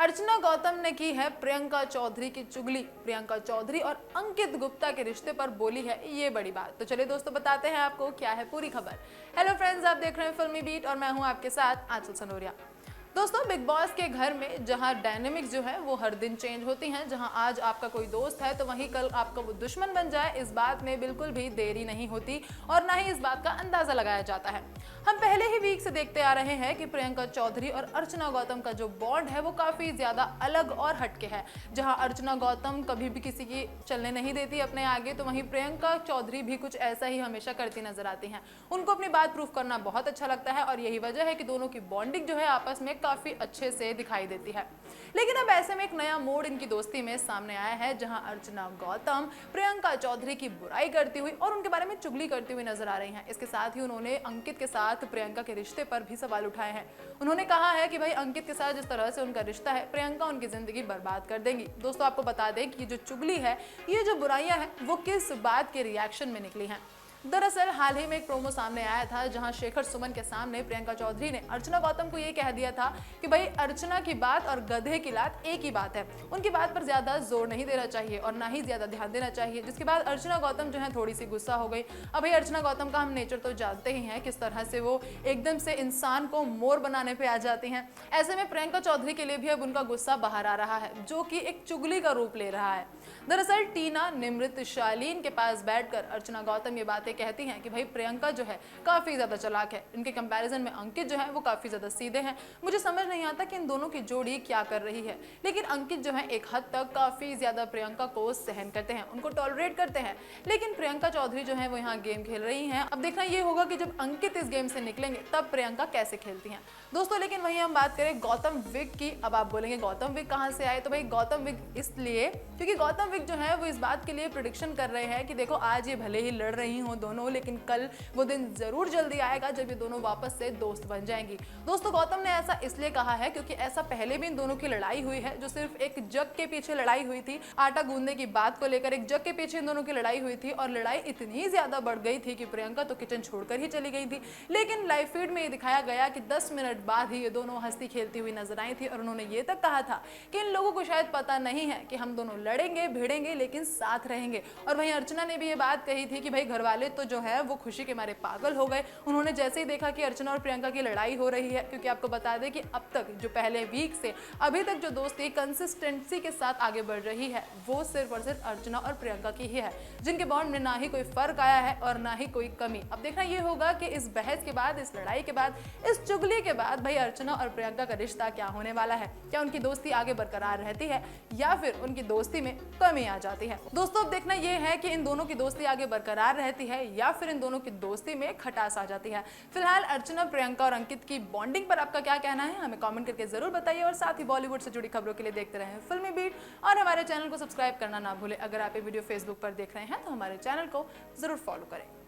अर्चना गौतम ने की है प्रियंका चौधरी की चुगली। प्रियंका चौधरी और अंकित गुप्ता के रिश्ते पर बोली है ये बड़ी बात। तो चलिए दोस्तों बताते हैं आपको क्या है पूरी खबर। हेलो फ्रेंड्स, आप देख रहे हैं फिल्मी बीट और मैं हूं आपके साथ आंचल सनोरिया। दोस्तों, बिग बॉस के घर में जहां डायनेमिक्स जो है वो हर दिन चेंज होती हैं, जहां आज आपका कोई दोस्त है तो वहीं कल आपका वो दुश्मन बन जाए, इस बात में बिल्कुल भी देरी नहीं होती और ना ही इस बात का अंदाजा लगाया जाता है। हम पहले ही वीक से देखते आ रहे हैं कि प्रियंका चौधरी और अर्चना गौतम का जो बॉन्ड है वो काफी ज्यादा अलग और हटके है। जहां अर्चना गौतम कभी भी किसी की चलने नहीं देती अपने आगे, तो वहीं प्रियंका चौधरी भी कुछ ऐसा ही हमेशा करती नजर आती हैं। उनको अपनी बात प्रूफ करना बहुत अच्छा लगता है और यही वजह है कि दोनों की बॉन्डिंग जो है आपस में काफी अच्छे से दिखाई देती है। लेकिन अब ऐसे में एक नया मोड़ इनकी दोस्ती में सामने आया है, जहां अर्चना गौतम प्रियंका चौधरी की बुराई करती हुई और उनके बारे में चुगली करती हुई नजर आ रही हैं। इसके साथ ही उन्होंने अंकित के साथ प्रियंका के रिश्ते पर भी सवाल उठाए हैं। उन्होंने कहा है कि भाई अंकित के साथ जिस तरह से उनका रिश्ता है, प्रियंका उनकी जिंदगी बर्बाद कर देंगी। दोस्तों, आपको बता दें कि जो चुगली है, ये जो बुराइयां हैं, वो किस बात के रिएक्शन में निकली हैं। दरअसल हाल ही में एक प्रोमो सामने आया था, जहां शेखर सुमन के सामने प्रियंका चौधरी ने अर्चना गौतम को ये कह दिया था कि भाई अर्चना की बात और गधे की लात एक ही बात है, उनकी बात पर ज्यादा जोर नहीं देना चाहिए और ना ही ज्यादा ध्यान देना चाहिए। जिसके बाद अर्चना गौतम जो है थोड़ी सी गुस्सा हो गई। अब भाई अर्चना गौतम का हम नेचर तो जानते ही हैं, किस तरह से वो एकदम से इंसान को मोर बनाने पे आ जाती हैं। ऐसे में प्रियंका चौधरी के लिए भी अब उनका गुस्सा बाहर आ रहा है, जो कि एक चुगली का रूप ले रहा है। दरअसल टीना, निमृत, शालीन के पास बैठकर अर्चना गौतम ये बातें कहती हैं कि भाई प्रियंका जो है काफी ज्यादा चालाक है, इनके कंपैरिजन में अंकित जो है वो काफी ज्यादा सीधे हैं। मुझे समझ नहीं आता कि इन दोनों की जोड़ी क्या कर रही है, लेकिन अंकित जो है एक हद तक काफी ज्यादा प्रियंका को सहन करते हैं, उनको टॉलरेट करते हैं। लेकिन प्रियंका चौधरी जो है वो यहाँ गेम खेल रही हैं। अब देखना ये होगा कि जब अंकित इस गेम से निकलेंगे तब प्रियंका कैसे खेलती हैं दोस्तों। लेकिन वहीं हम बात करें गौतम विग की। अब आप बोलेंगे गौतम विग कहाँ से आए, तो भाई गौतम विग इसलिए क्योंकि गौतम विग जो है वो इस बात के लिए प्रेडिक्शन कर रहे हैं कि देखो आज ये भले ही लड़ रही हो दोनों, लेकिन कल वो दिन जरूर जल्दी आएगा जब ये दोनों वापस से दोस्त बन जाएंगी। दोस्तों, गौतम ने ऐसा इसलिए कहा है क्योंकि ऐसा पहले भी इन दोनों की लड़ाई हुई है, जो सिर्फ एक जग के पीछे लड़ाई हुई थी। आटा गूंदने की बात को लेकर एक जग के पीछे इन दोनों की लड़ाई हुई थी और लड़ाई इतनी ज्यादा बढ़ गई थी कि प्रियंका तो किचन छोड़कर ही चली गई थी। लेकिन लाइव फीड में ये दिखाया गया कि 10 मिनट बाद ही ये दोनों हंसती खेलती हुई नजर आई थी और उन्होंने ये तक कहा था कि इन लोगों को शायद पता नहीं है कि हम दोनों लड़ेंगे भिड़ेंगे लेकिन साथ रहेंगे। और वहीं अर्चना ने भी ये बात कही थी कि भाई घरवाले तो जो है वो खुशी के मारे पागल हो गए। उन्होंने जैसे ही देखा कि अर्चना और प्रियंका की लड़ाई हो रही है, क्योंकि आपको बता दें कि अब तक जो पहले वीक से अभी तक जो दोस्ती कंसिस्टेंसी के साथ आगे बढ़ रही है वो सिर्फ और सिर्फ अर्चना और प्रियंका की ही है, जिनके बॉन्ड में ना ही कोई फर्क आया है और ना ही कोई कमी। अब देखना ये होगा कि इस बहस के बाद, इस लड़ाई के बाद, इस चुगली के बाद भाई अर्चना और प्रियंका का रिश्ता क्या होने वाला है। क्या उनकी दोस्ती आगे बरकरार रहती है या फिर उनकी दोस्ती में कमी आ जाती है। दोस्तों, अब देखना यह है कि इन दोनों की दोस्ती आगे बरकरार रहती है या फिर इन दोनों की दोस्ती में खटास आ जाती है। फिलहाल अर्चना, प्रियंका और अंकित की बॉन्डिंग पर आपका क्या कहना है, हमें कमेंट करके जरूर बताइए और साथ ही बॉलीवुड से जुड़ी खबरों के लिए देखते रहें फिल्मी बीट और हमारे चैनल को सब्सक्राइब करना ना भूलें। अगर आप ये वीडियो फेसबुक पर देख रहे हैं तो हमारे चैनल को जरूर फॉलो करें।